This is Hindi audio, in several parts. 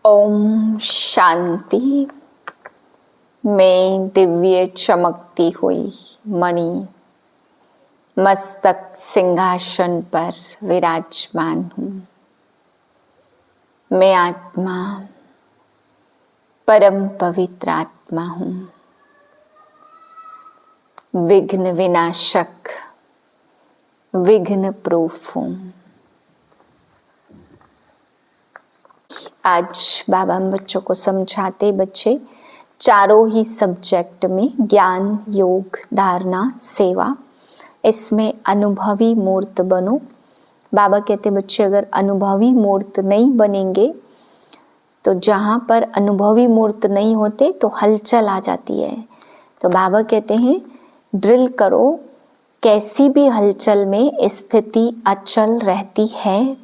ओम शांति। मैं दिव्य चमकती हुई मणि मस्तक सिंहासन पर विराजमान हूँ। मैं आत्मा परम पवित्र आत्मा हूँ। विघ्न विनाशक विघ्न प्रूफ हूँ। आज बाबा हम बच्चों को समझाते, बच्चे चारों ही सब्जेक्ट में ज्ञान, योग, धारणा, सेवा, इसमें अनुभवी मूर्त बनो। बाबा कहते बच्चे अगर अनुभवी मूर्त नहीं बनेंगे तो जहाँ पर अनुभवी मूर्त नहीं होते तो हलचल आ जाती है। तो बाबा कहते हैं ड्रिल करो, कैसी भी हलचल में स्थिति अचल रहती है।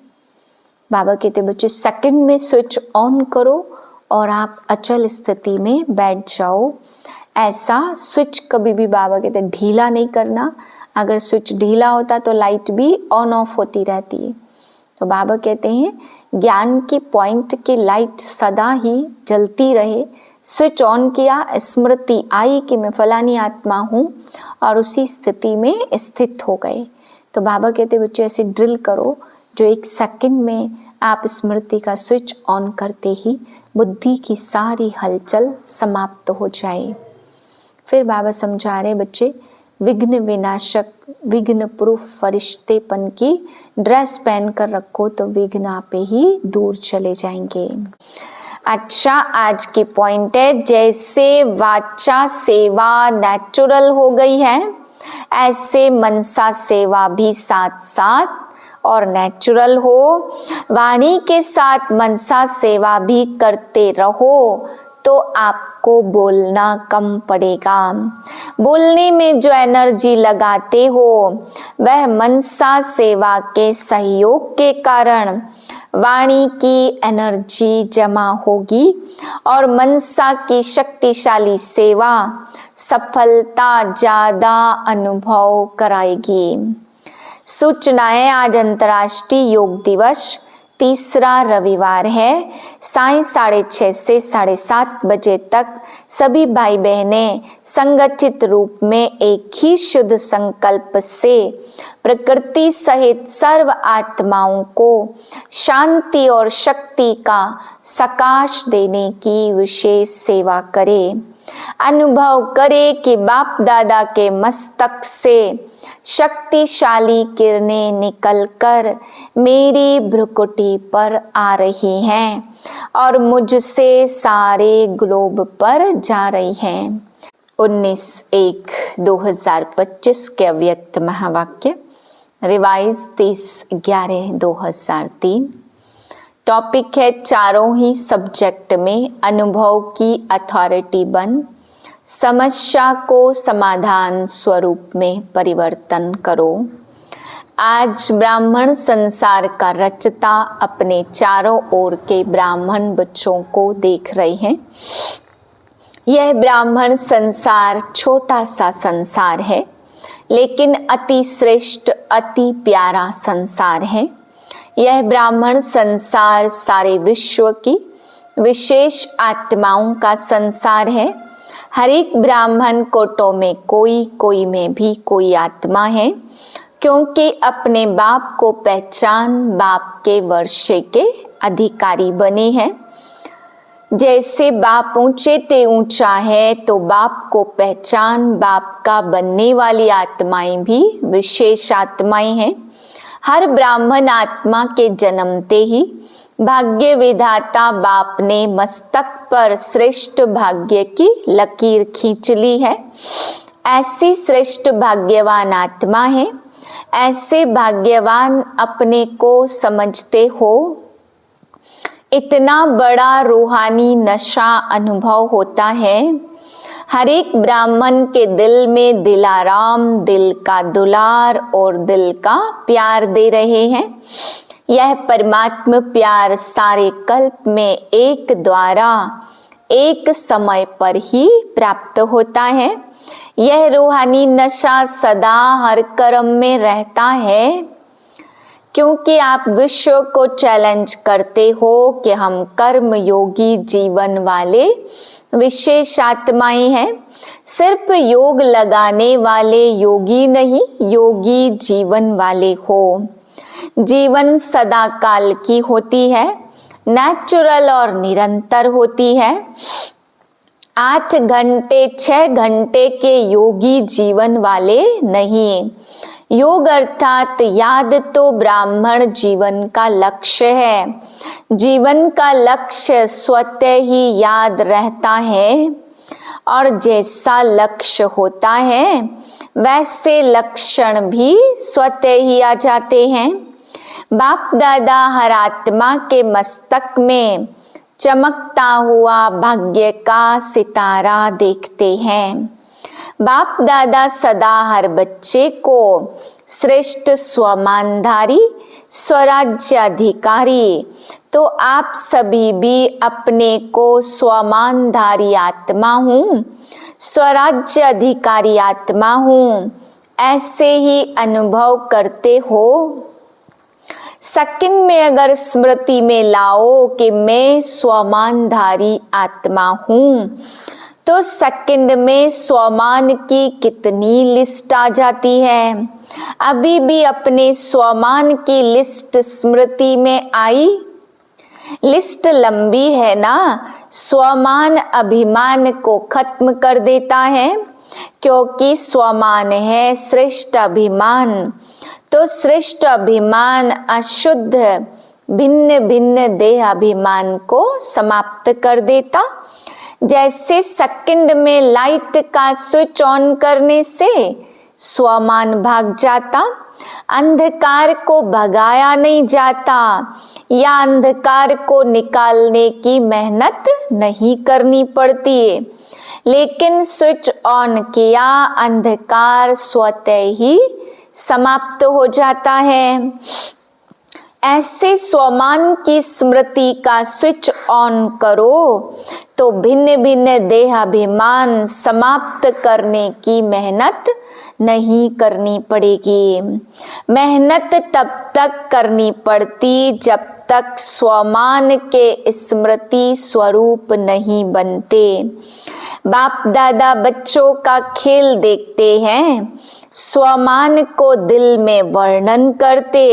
बाबा कहते बच्चे सेकंड में स्विच ऑन करो और आप अचल स्थिति में बैठ जाओ। ऐसा स्विच कभी भी बाबा कहते ढीला नहीं करना। अगर स्विच ढीला होता तो लाइट भी ऑन ऑफ होती रहती है। तो बाबा कहते हैं ज्ञान के पॉइंट की लाइट सदा ही जलती रहे। स्विच ऑन किया, स्मृति आई कि मैं फलानी आत्मा हूँ और उसी स्थिति में स्थित हो गए। तो बाबा कहते बच्चे ऐसे ड्रिल करो जो एक सेकंड में आप स्मृति का स्विच ऑन करते ही बुद्धि की सारी हलचल समाप्त हो जाए। फिर बाबा समझा रहे बच्चे विघ्न विनाशक विघ्न प्रूफ फरिश्तेपन की ड्रेस पहन कर रखो तो विघ्न आपे ही दूर चले जाएंगे। अच्छा, आज की पॉइंट है जैसे वाचा सेवा नेचुरल हो गई है ऐसे मनसा सेवा भी साथ साथ और नेचुरल हो। वाणी के साथ मनसा सेवा भी करते रहो तो आपको बोलना कम पड़ेगा। बोलने में जो एनर्जी लगाते हो वह मनसा सेवा के सहयोग के कारण वाणी की एनर्जी जमा होगी और मनसा की शक्तिशाली सेवा सफलता ज्यादा अनुभव कराएगी। सूचनाएं, आज अंतर्राष्ट्रीय योग दिवस, तीसरा रविवार है। सायं 6:30 से 7:30 बजे तक सभी भाई बहनें संगठित रूप में एक ही शुद्ध संकल्प से प्रकृति सहित सर्व आत्माओं को शांति और शक्ति का सकाश देने की विशेष सेवा करें। अनुभव करें कि बाप दादा के मस्तक से शक्तिशाली किरणें निकलकर मेरी भ्रुकुटी पर आ रही हैं और मुझसे सारे ग्लोब पर जा रही हैं। 19/1/2025 के अव्यक्त महावाक्य, रिवाइज 30/11/2003। टॉपिक है चारों ही सब्जेक्ट में अनुभव की अथॉरिटी बन, समस्या को समाधान स्वरूप में परिवर्तन करो। आज ब्राह्मण संसार का रचता अपने चारों ओर के ब्राह्मण बच्चों को देख रहे हैं। यह ब्राह्मण संसार छोटा सा संसार है लेकिन अति श्रेष्ठ अति प्यारा संसार है। यह ब्राह्मण संसार सारे विश्व की विशेष आत्माओं का संसार है। हर एक ब्राह्मण कोटों में कोई में भी कोई आत्मा है, क्योंकि अपने बाप को पहचान बाप के वर्षे के अधिकारी बने हैं। जैसे बाप ऊंचे ते ऊंचा है तो बाप को पहचान बाप का बनने वाली आत्माएं भी विशेष आत्माएं हैं। हर ब्राह्मण आत्मा के जन्मते ही भाग्य विधाता बाप ने मस्तक पर श्रेष्ठ भाग्य की लकीर खींच ली है। ऐसी श्रेष्ठ भाग्यवान आत्मा है। ऐसे भाग्यवान अपने को समझते हो। इतना बड़ा रूहानी नशा अनुभव होता है। हर एक ब्राह्मण के दिल में दिलाराम दिल का दुलार और दिल का प्यार दे रहे हैं। यह परमात्म प्यार सारे कल्प में एक द्वारा एक समय पर ही प्राप्त होता है। यह रूहानी नशा सदा हर कर्म में रहता है। क्योंकि आप विश्व को चैलेंज करते हो कि हम कर्म योगी जीवन वाले विशेष आत्माएं हैं। सिर्फ योग लगाने वाले योगी नहीं, योगी जीवन वाले हो। जीवन सदा काल की होती है, नेचुरल और निरंतर होती है। 8 घंटे 6 घंटे के योगी जीवन वाले नहीं। योग अर्थात याद तो ब्राह्मण जीवन का लक्ष्य है। जीवन का लक्ष्य स्वतः ही याद रहता है और जैसा लक्ष्य होता है वैसे लक्षण भी स्वतः ही आ जाते हैं। बाप दादा हर आत्मा के मस्तक में चमकता हुआ भाग्य का सितारा देखते हैं। बाप दादा सदा हर बच्चे को श्रेष्ठ स्वमानधारी स्वराज्य अधिकारी, तो आप सभी भी अपने को स्वमानधारी आत्मा हूँ, स्वराज्य अधिकारी आत्मा हूँ, ऐसे ही अनुभव करते हो। सेकंड में अगर स्मृति में लाओ कि मैं स्वमानधारी आत्मा हूँ, तो सेकंड में स्वमान की कितनी लिस्ट आ जाती है। अभी भी अपने स्वमान की लिस्ट स्मृति में आई? लिस्ट लंबी है ना। स्वमान अभिमान को खत्म कर देता है, क्योंकि स्वमान है श्रेष्ठ अभिमान। तो श्रेष्ठ अभिमान अशुद्ध भिन्न भिन्न देह अभिमान को समाप्त कर देता। जैसे सेकंड में लाइट का स्विच ऑन करने से स्वमान भाग जाता, अंधकार को भगाया नहीं जाता या अंधकार को निकालने की मेहनत नहीं करनी पड़ती, लेकिन स्विच ऑन किया अंधकार स्वतः ही समाप्त हो जाता है। ऐसे स्वमान की स्मृति का स्विच ऑन करो तो भिन्न भिन्न देहाभिमान समाप्त करने की मेहनत नहीं करनी पड़ेगी। मेहनत तब तक करनी पड़ती जब तक स्वमान के स्मृति स्वरूप नहीं बनते। बाप दादा बच्चों का खेल देखते हैं, स्वमान को दिल में वर्णन करते।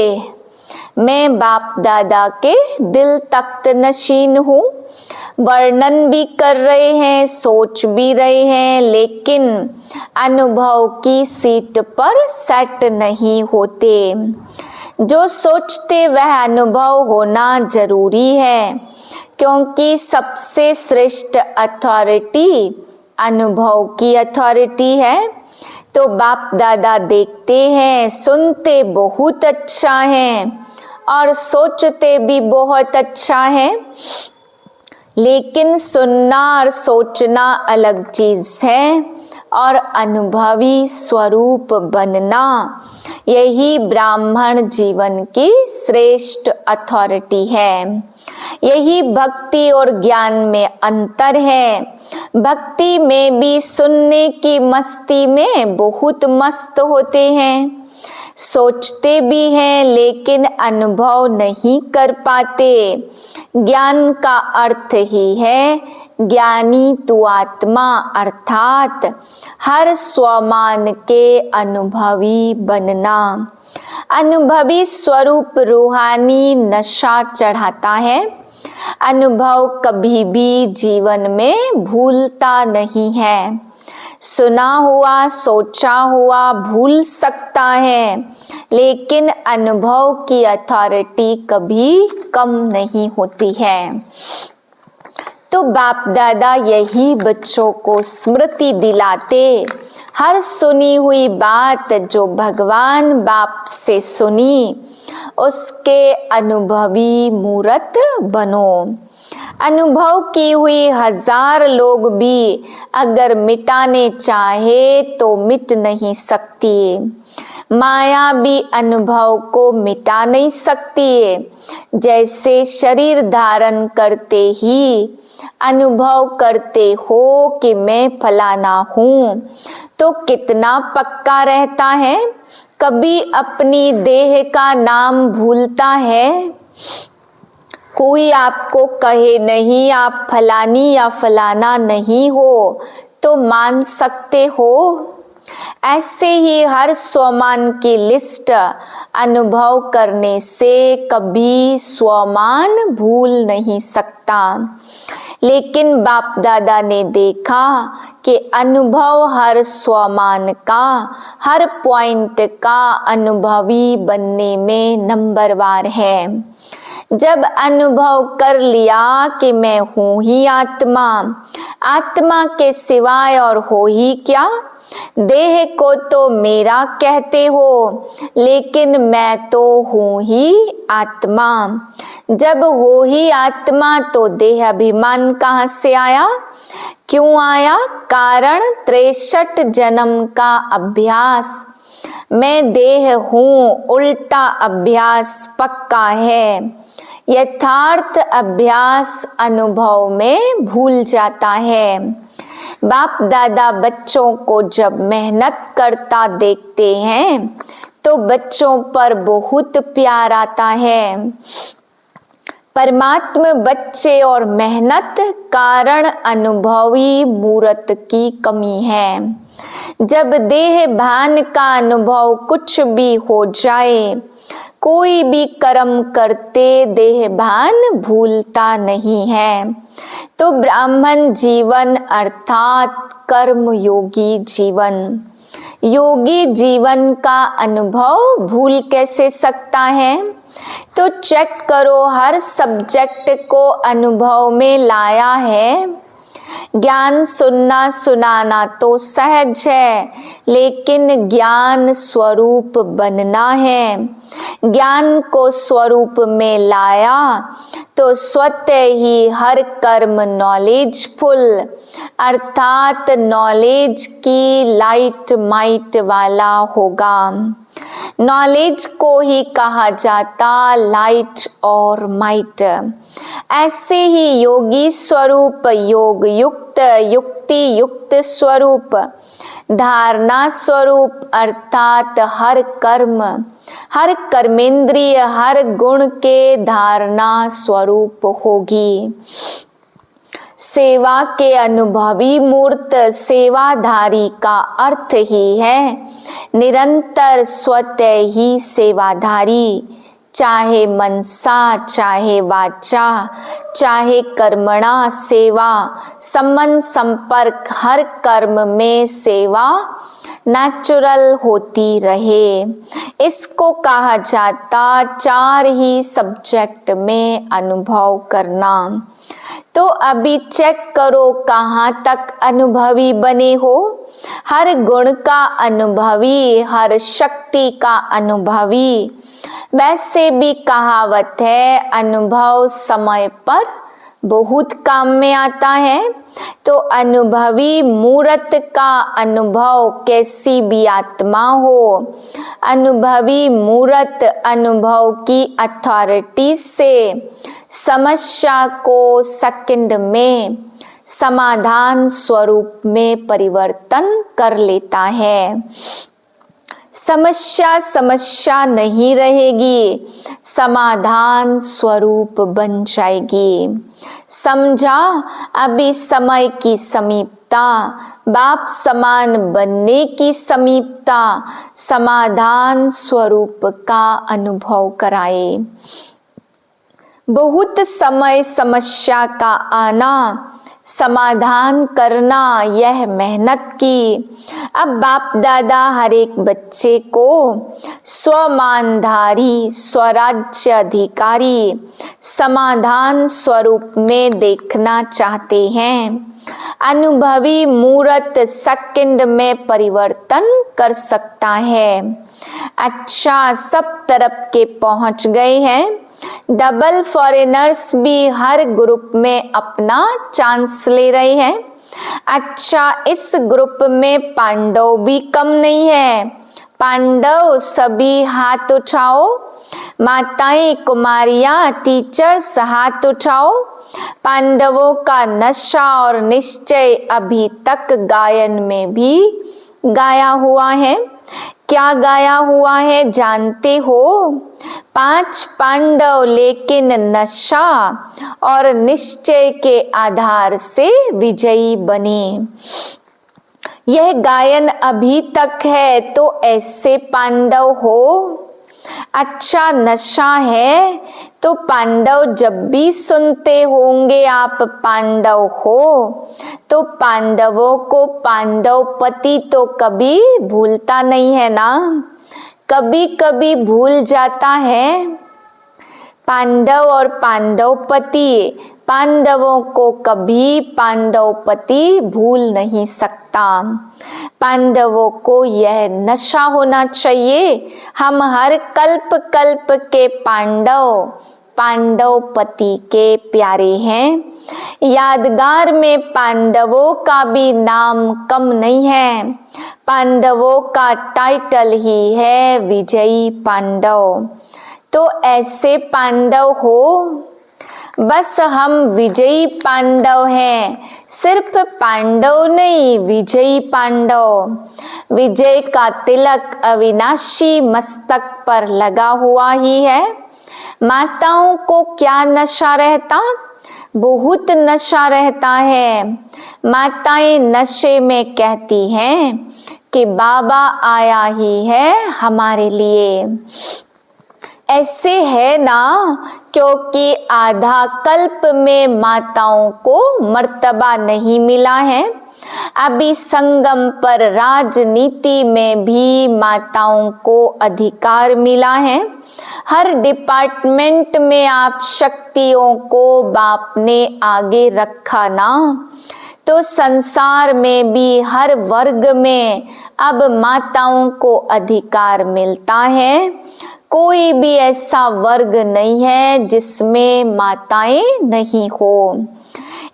मैं बाप दादा के दिल तख्त नशीन हूँ, वर्णन भी कर रहे हैं, सोच भी रहे हैं, लेकिन अनुभव की सीट पर सेट नहीं होते। जो सोचते वह अनुभव होना जरूरी है, क्योंकि सबसे श्रेष्ठ अथॉरिटी अनुभव की अथॉरिटी है। तो बाप दादा देखते हैं, सुनते बहुत अच्छा है और सोचते भी बहुत अच्छा है, लेकिन सुनना और सोचना अलग चीज है और अनुभवी स्वरूप बनना यही ब्राह्मण जीवन की श्रेष्ठ अथॉरिटी है। यही भक्ति और ज्ञान में अंतर है। भक्ति में भी सुनने की मस्ती में बहुत मस्त होते हैं, सोचते भी हैं लेकिन अनुभव नहीं कर पाते। ज्ञान का अर्थ ही है ज्ञानी तू आत्मा, अर्थात हर स्वमान के अनुभवी बनना। अनुभवी स्वरूप रूहानी नशा चढ़ाता है। अनुभव कभी भी जीवन में भूलता नहीं है। सुना हुआ सोचा हुआ भूल सकता है, लेकिन अनुभव की अथॉरिटी कभी कम नहीं होती है। तो बाप दादा यही बच्चों को स्मृति दिलाते, हर सुनी हुई बात जो भगवान बाप से सुनी उसके अनुभवी मूर्त बनो। अनुभव की हुई 1000 लोग भी अगर मिटाने चाहे तो मिट नहीं सकती। माया भी अनुभव को मिटा नहीं सकती। जैसे शरीर धारण करते ही अनुभव करते हो कि मैं फलाना हूँ, तो कितना पक्का रहता है। कभी अपनी देह का नाम भूलता है? कोई आपको कहे नहीं आप फलानी या फलाना नहीं हो तो मान सकते हो? ऐसे ही हर स्वमान की लिस्ट अनुभव करने से कभी स्वमान भूल नहीं सकता। लेकिन बाप दादा ने देखा कि अनुभव हर स्वमान का, हर पॉइंट का अनुभवी बनने में नंबरवार है। जब अनुभव कर लिया कि मैं हूँ ही आत्मा, आत्मा के सिवाय और हो ही क्या? देह को तो मेरा कहते हो, लेकिन मैं तो हूँ ही आत्मा। जब हो ही आत्मा तो देह अभिमान कहाँ से आया? क्यों आया? कारण 63 जन्म का अभ्यास। मैं देह हूँ, उल्टा अभ्यास पक्का है। यथार्थ अभ्यास अनुभव में भूल जाता है। बाप दादा बच्चों को जब मेहनत करता देखते हैं तो बच्चों पर बहुत प्यार आता है। परमात्मा बच्चे और मेहनत कारण अनुभवी मूर्त की कमी है। जब देह भान का अनुभव कुछ भी हो जाए, कोई भी कर्म करते देह भान भूलता नहीं है। तो ब्राह्मण जीवन अर्थात कर्म योगी जीवन, योगी जीवन का अनुभव भूल कैसे सकता है? तो चेक करो, हर सब्जेक्ट को अनुभव में लाया है। ज्ञान सुनना सुनाना तो सहज है, लेकिन ज्ञान स्वरूप बनना है। ज्ञान को स्वरूप में लाया तो स्वतः ही हर कर्म नॉलेजफुल अर्थात नॉलेज की लाइट माइट वाला होगा। नॉलेज को ही कहा जाता लाइट और माइट। ऐसे ही योगी स्वरूप, योग युक्त, युक्ति युक्त स्वरूप, धारणा स्वरूप अर्थात हर कर्म, हर कर्मेंद्रिय, हर गुण के धारणा स्वरूप होगी। सेवा के अनुभवी मूर्त सेवाधारी का अर्थ ही है निरंतर स्वतः ही सेवाधारी, चाहे मनसा, चाहे वाचा, चाहे कर्मणा सेवा, संबंध संपर्क हर कर्म में सेवा नेचुरल होती रहे। इसको कहा जाता 4 ही सब्जेक्ट में अनुभव करना। तो अभी चेक करो कहाँ तक अनुभवी बने हो। हर गुण का अनुभवी, हर शक्ति का अनुभवी। वैसे भी कहावत है अनुभव समय पर बहुत काम में आता है। तो अनुभवी मूर्त का अनुभव कैसी भी आत्मा हो, अनुभवी मूर्त अनुभव की अथॉरिटी से समस्या को सेकंड में समाधान स्वरूप में परिवर्तन कर लेता है। समस्या समस्या नहीं रहेगी, समाधान स्वरूप बन जाएगी। समझा? अभी समय की समीपता, बाप समान बनने की समीपता समाधान स्वरूप का अनुभव कराए। बहुत समय समस्या का आना, समाधान करना, यह मेहनत की। अब बाप दादा हर एक बच्चे को स्वमानधारी, स्वराज्य अधिकारी, समाधान स्वरूप में देखना चाहते हैं। अनुभवी मूर्त सेकंड में परिवर्तन कर सकता है। अच्छा, सब तरफ के पहुंच गए हैं। डबल फॉरेनर्स भी हर ग्रुप में अपना चांस ले रहे हैं। अच्छा, इस ग्रुप में पांडव भी कम नहीं है। पांडव सभी हाथ उठाओ। माताएं, कुमारियां, टीचर्स हाथ उठाओ। पांडवों का नशा और निश्चय अभी तक गायन में भी गाया हुआ है। क्या गाया हुआ है जानते हो? 5 पांडव लेकिन नशा और निश्चय के आधार से विजयी बने। यह गायन अभी तक है तो ऐसे पांडव हो। अच्छा नशा है तो पांडव जब भी सुनते होंगे आप पांडव हो, तो पांडवों को पांडवपति तो कभी भूलता नहीं है ना, कभी कभी भूल जाता है। पांडव और पांडवपति, पांडवों को कभी पांडवपति भूल नहीं सकता। पांडवों को यह नशा होना चाहिए, हम हर कल्प कल्प के पांडव पांडवपति के प्यारे हैं। यादगार में पांडवों का भी नाम कम नहीं है, पांडवों का टाइटल ही है विजयी पांडव। तो ऐसे पांडव हो। बस हम विजयी पांडव हैं, सिर्फ पांडव नहीं विजयी पांडव। विजय का तिलक अविनाशी मस्तक पर लगा हुआ ही है। माताओं को क्या नशा रहता? बहुत नशा रहता है। माताएं नशे में कहती हैं कि बाबा आया ही है हमारे लिए। ऐसे है ना, क्योंकि आधा कल्प में माताओं को मर्तबा नहीं मिला है। अभी संगम पर राजनीति में भी माताओं को अधिकार मिला है। हर डिपार्टमेंट में आप शक्तियों को बाप ने आगे रखा ना, तो संसार में भी हर वर्ग में अब माताओं को अधिकार मिलता है। कोई भी ऐसा वर्ग नहीं है जिसमें माताएं नहीं हो।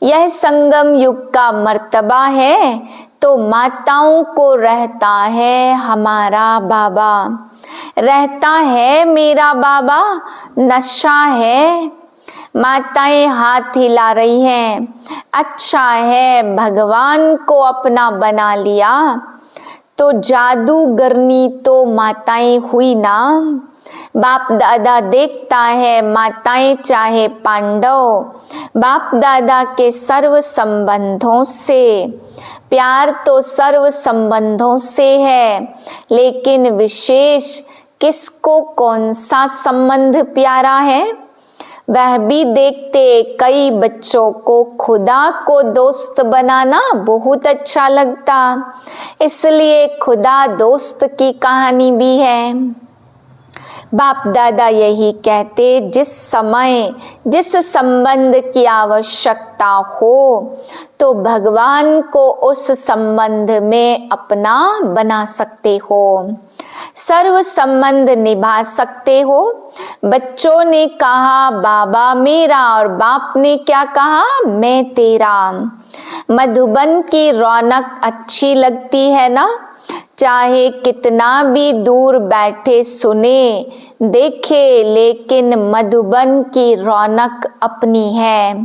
यह संगम युग का मर्तबा है, तो माताओं को रहता है हमारा बाबा, रहता है मेरा बाबा। नशा है। माताएं हाथ हिला रही हैं। अच्छा है भगवान को अपना बना लिया, तो जादूगरनी तो माताएं हुई ना। बाप दादा देखता है माताएं चाहे पांडव, बाप दादा के सर्व संबंधों से प्यार तो सर्व संबंधों से है, लेकिन विशेष किसको कौन सा संबंध प्यारा है वह भी देखते। कई बच्चों को खुदा को दोस्त बनाना बहुत अच्छा लगता, इसलिए खुदा दोस्त की कहानी भी है। बाप दादा यही कहते, जिस समय जिस संबंध की आवश्यकता हो तो भगवान को उस संबंध में अपना बना सकते हो, सर्व संबंध निभा सकते हो। बच्चों ने कहा बाबा मेरा, और बाप ने क्या कहा, मैं तेरा। मधुबन की रौनक अच्छी लगती है ना, चाहे कितना भी दूर बैठे सुने देखे, लेकिन मधुबन की रौनक अपनी है।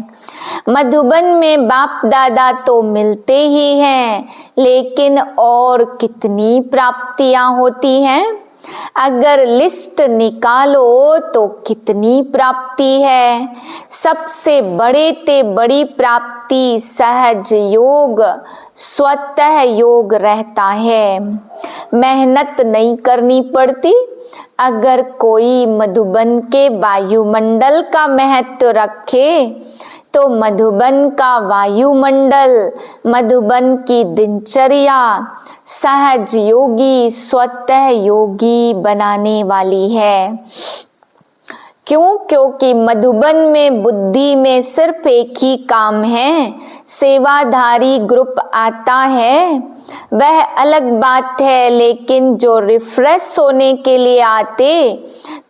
मधुबन में बाप दादा तो मिलते ही हैं, लेकिन और कितनी प्राप्तियां होती हैं। अगर लिस्ट निकालो तो कितनी प्राप्ति है। सबसे बड़े ते बड़ी प्राप्ति सहज योग, स्वतः योग रहता है। मेहनत नहीं करनी पड़ती। अगर कोई मधुबन के वायुमंडल का महत्व रखे तो मधुबन का वायुमंडल, मधुबन की दिनचर्या सहज योगी स्वतः योगी बनाने वाली है। क्यों? क्योंकि मधुबन में बुद्धि में सिर्फ एक ही काम है, सेवाधारी ग्रुप आता है वह अलग बात है, लेकिन जो रिफ्रेश होने के लिए आते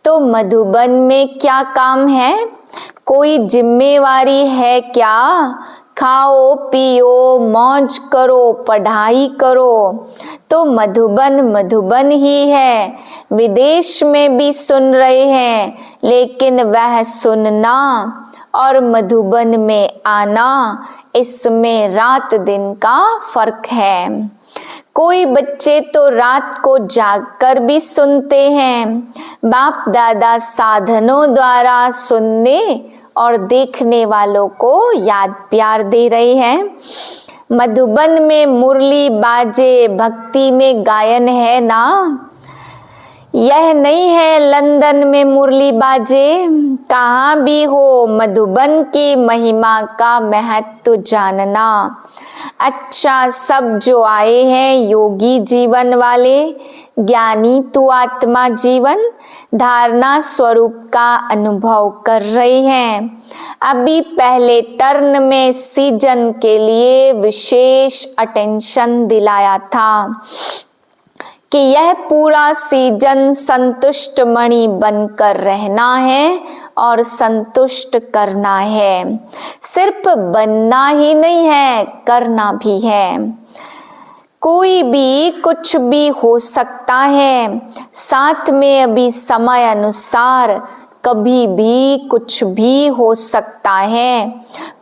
तो मधुबन में क्या काम है? कोई जिम्मेवारी है क्या? खाओ पियो मौज करो पढ़ाई करो, तो मधुबन मधुबन ही है। विदेश में भी सुन रहे हैं, लेकिन वह सुनना और मधुबन में आना, इसमें रात दिन का फर्क है। कोई बच्चे तो रात को जागकर भी सुनते हैं। बाप दादा साधनों द्वारा सुनने और देखने वालों को याद प्यार दे रहे हैं। मधुबन में मुरली बाजे, भक्ति में गायन है ना। यह नहीं है लंदन में मुरली बाजे। कहाँ भी हो मधुबन की महिमा का महत्व जानना। अच्छा सब जो आए हैं योगी जीवन वाले, ज्ञानी तू आत्मा जीवन धारणा स्वरूप का अनुभव कर रहे हैं। अभी पहले टर्न में सीजन के लिए विशेष अटेंशन दिलाया था कि यह पूरा सीजन संतुष्ट मणि बनकर रहना है और संतुष्ट करना है। सिर्फ बनना ही नहीं है, करना भी है। कोई भी कुछ भी हो सकता है, साथ में अभी समय अनुसार कभी भी कुछ भी हो सकता है।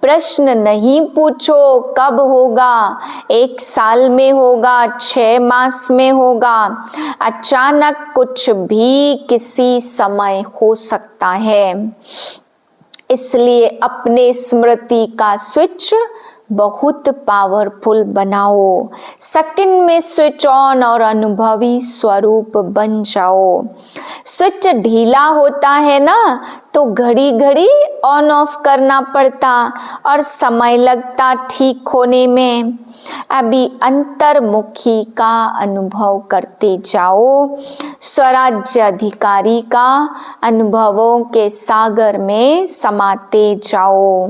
प्रश्न नहीं पूछो कब होगा, 1 साल में होगा, 6 मास में होगा। अचानक कुछ भी किसी समय हो सकता है। इसलिए अपने स्मृति का स्विच बहुत पावरफुल बनाओ। सेकंड में स्विच ऑन और अनुभवी स्वरूप बन जाओ। स्विच ढीला होता है ना तो घड़ी घड़ी ऑन ऑफ करना पड़ता और समय लगता ठीक होने में। अभी अंतर्मुखी का अनुभव करते जाओ। स्वराज्य अधिकारी का अनुभवों के सागर में समाते जाओ।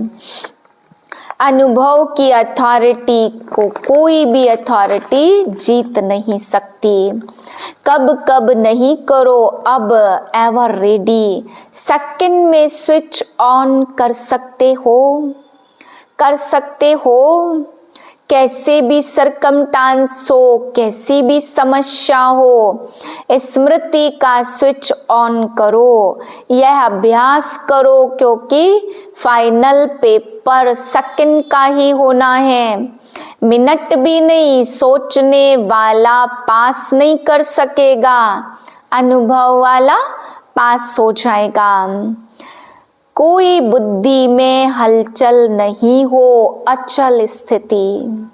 अनुभव की अथॉरिटी को कोई भी अथॉरिटी जीत नहीं सकती। कब कब नहीं करो, अब एवर रेडी। सेकंड में स्विच ऑन कर सकते हो। कैसे भी सरकमस्टांस हो, कैसी भी समस्या हो, स्मृति का स्विच ऑन करो। यह अभ्यास करो क्योंकि फाइनल पेपर सेकंड का ही होना है। मिनट भी नहीं, सोचने वाला पास नहीं कर सकेगा, अनुभव वाला पास हो जाएगा। कोई बुद्धि में हलचल नहीं हो, अचल स्थिति।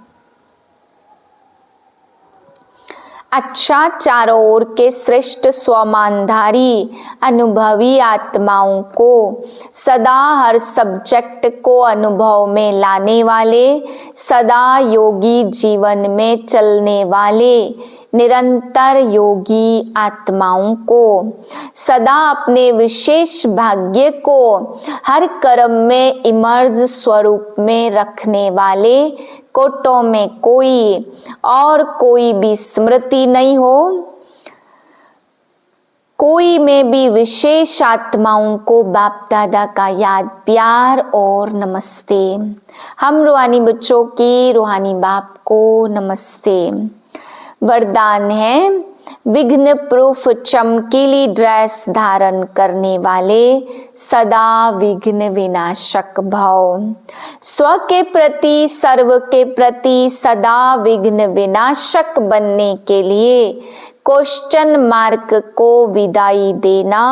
अच्छा चारों ओर के श्रेष्ठ स्वमानधारी अनुभवी आत्माओं को सदा हर सब्जेक्ट को अनुभव में लाने वाले, सदा योगी जीवन में चलने वाले निरंतर योगी आत्माओं को सदा अपने विशेष भाग्य को हर कर्म में इमर्ज स्वरूप में रखने वाले कोटों में कोई और कोई भी स्मृति नहीं हो। कोई में भी विशेष आत्माओं को बाप दादा का याद प्यार और नमस्ते। हम रूहानी बच्चों की रूहानी बाप को नमस्ते। वरदान है विघ्न प्रूफ चमकीली ड्रेस धारण करने वाले सदा विघ्न विनाशक भाव। स्व के प्रति सर्व के प्रति सदा विघ्न विनाशक बनने के लिए क्वेश्चन मार्क को विदाई देना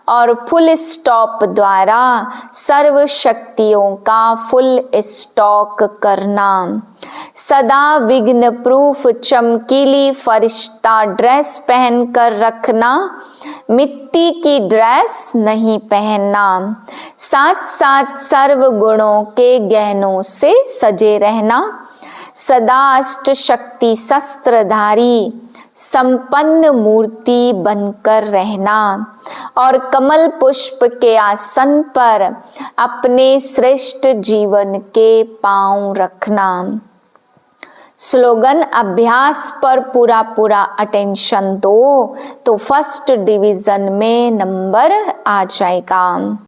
और फुल स्टॉप द्वारा सर्व शक्तियों का फुल स्टॉक करना। सदा विघ्न प्रूफ चमकीली फरिश्ता ड्रेस पहनकर रखना, मिट्टी की ड्रेस नहीं पहनना। साथ साथ सर्व गुणों के गहनों से सजे रहना। सदा अष्ट शक्ति शस्त्रधारी संपन्न मूर्ति बनकर रहना और कमल पुष्प के आसन पर अपने श्रेष्ठ जीवन के पांव रखना। स्लोगन अभ्यास पर पूरा पूरा अटेंशन दो तो फर्स्ट डिवीजन में नंबर आ जाएगा।